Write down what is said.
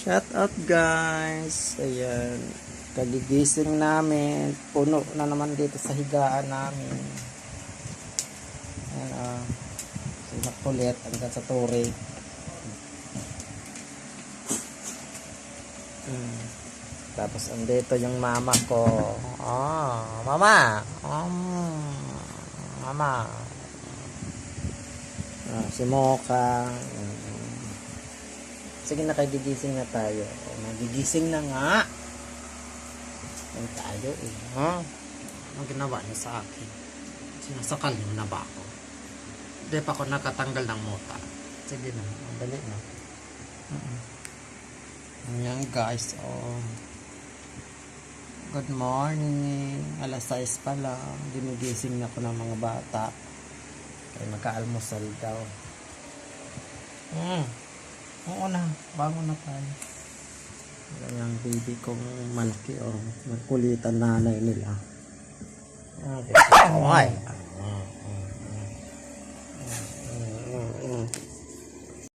Shout out guys. Ayan. Kagigising namin. Puno na naman dito sa higaan namin. Ayan sinakulit hanggang sa turi. Tapos andito yung mama ko. Mama. Mama. Si Mocha. Sige na, gigising na tayo. Magigising na nga. Yan tayo Ang ginawa niya sa akin? Sinasakal niyo na ba ako? Hindi pa ako nakatanggal ng muta. Sige na, dali na. Ayan guys, good morning. Alas 6 pa lang. Ginigising na ko ng mga bata. Kaya magka-almusal daw. Oo na, bangon na tayo. Yung baby kong malaki nagkulitan nanay nila. Okay.